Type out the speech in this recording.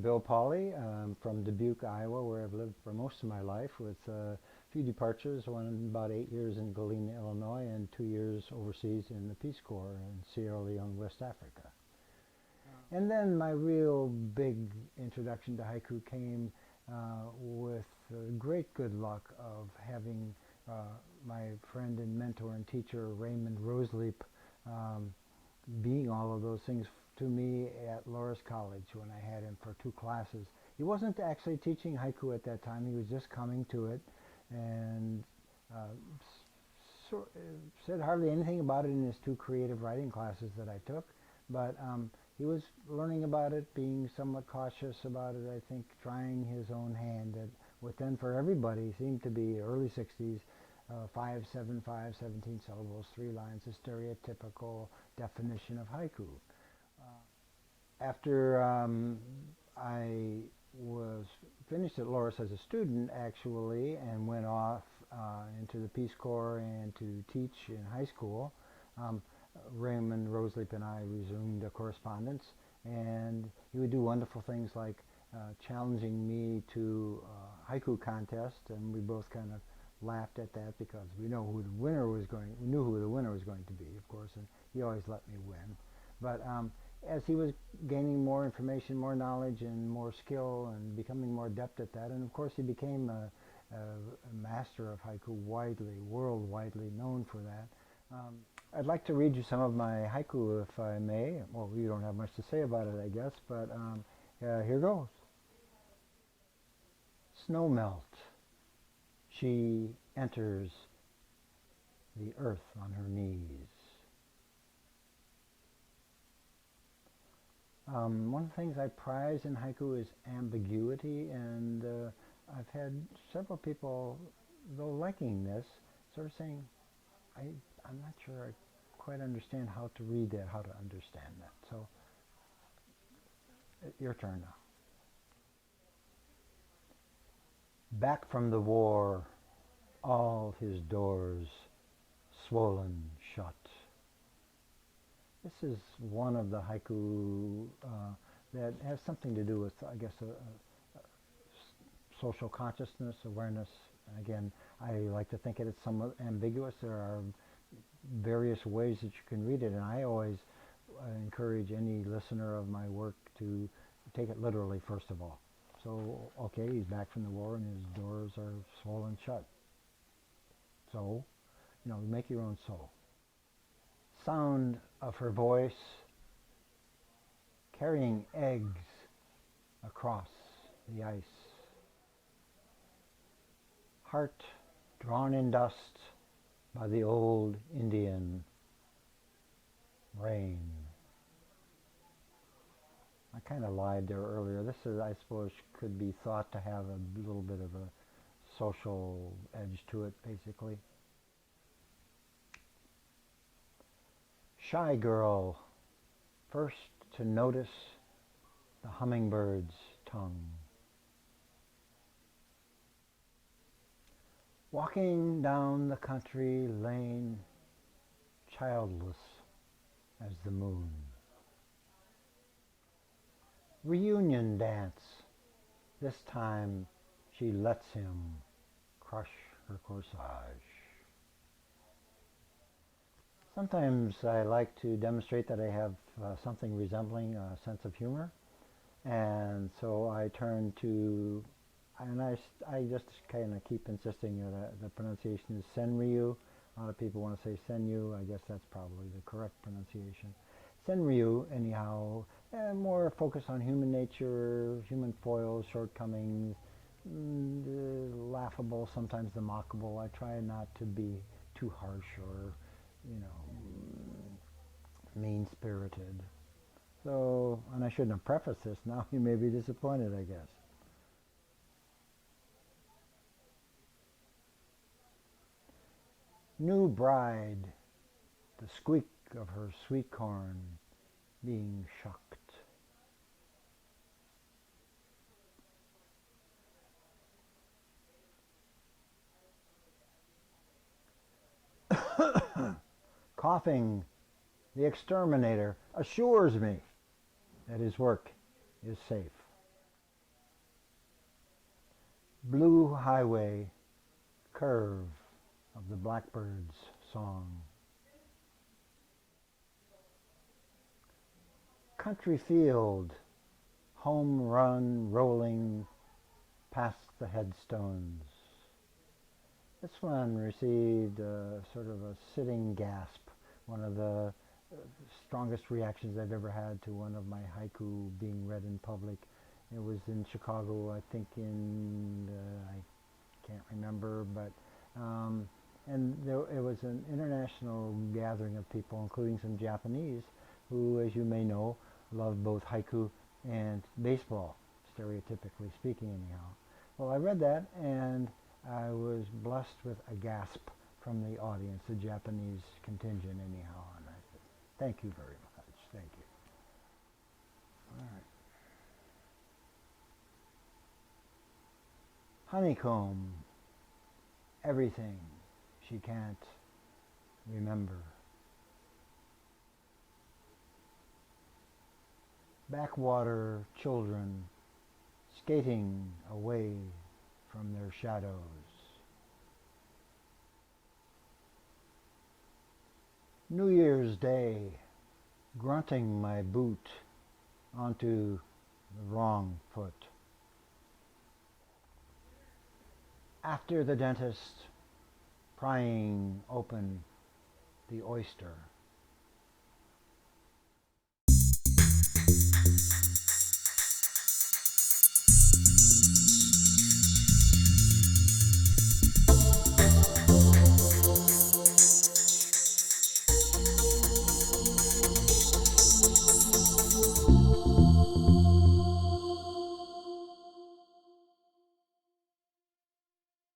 Bill Pauly. I'm from Dubuque, Iowa, where I've lived for most of my life, with a few departures, one about 8 years in Galena, Illinois, and 2 years overseas in the Peace Corps in Sierra Leone, West Africa. And then my real big introduction to haiku came with great good luck of having my friend and mentor and teacher Raymond Roseliep being all of those things to me at Loras College when I had him for 2 classes. He wasn't actually teaching haiku at that time. He was just coming to it, and said hardly anything about it in his 2 creative writing classes that I took. But he was learning about it, being somewhat cautious about it, I think, trying his own hand at what then for everybody seemed to be early 60s, 5, 7, 5, 17 syllables, 3 lines, a stereotypical definition of haiku. After I was finished at Loras as a student, actually, and went off into the Peace Corps and to teach in high school, Raymond Roseliep and I resumed a correspondence, and he would do wonderful things like challenging me to a haiku contest, and we both kind of laughed at that because we knew who the winner was going to be, of course, and he always let me win. But as he was gaining more information, more knowledge, and more skill, and becoming more adept at that, and of course he became a master of haiku, worldwide known for that. I'd like to read you some of my haiku, if I may. Well, you don't have much to say about it, I guess, but here goes. Snow melt. She enters the earth on her knees. One of the things I prize in haiku is ambiguity, and I've had several people, though liking this, sort of saying, I'm not sure I quite understand how to read that, how to understand that. So, your turn now. Back from the war, all his doors swollen shut. This is one of the haiku that has something to do with, I guess, a social consciousness, awareness. Again, I like to think it's somewhat ambiguous. There are various ways that you can read it, and I always encourage any listener of my work to take it literally first of all. So, okay, he's back from the war and his doors are swollen shut. So, make your own soul. Sound of her voice carrying eggs across the ice. Heart drawn in dust by the old Indian rain. I kind of lied there earlier. This is, I suppose, could be thought to have a little bit of a social edge to it, basically. Shy girl, first to notice the hummingbird's tongue. Walking down the country lane, childless as the moon. Reunion dance. This time she lets him crush her corsage. Sometimes I like to demonstrate that I have something resembling a sense of humor, and so I turn to, and I just kind of keep insisting that the pronunciation is Senryu. A lot of people want to say Senyu. I guess that's probably the correct pronunciation. Senryu, anyhow, more focus on human nature, human foils, shortcomings, the laughable, sometimes the mockable. I try not to be too harsh or, mean-spirited. So, and I shouldn't have prefaced this. Now you may be disappointed, I guess. New bride, the squeak of her sweet corn being shucked. Coughing, the exterminator assures me that his work is safe. Blue highway curve of the blackbird's song. Country field, home run rolling past the headstones. This one received sort of a sitting gasp, one of the strongest reactions I've ever had to one of my haiku being read in public. It was in Chicago, I think I can't remember, but it was an international gathering of people, including some Japanese, who, as you may know, love both haiku and baseball, stereotypically speaking anyhow. Well, I read that, and I was blessed with a gasp from the audience, the Japanese contingent anyhow, and I said, thank you very much, thank you. All right. Honeycomb, everything she can't remember. Backwater children skating away from their shadows. New Year's Day, grunting my boot onto the wrong foot. After the dentist, prying open the oyster.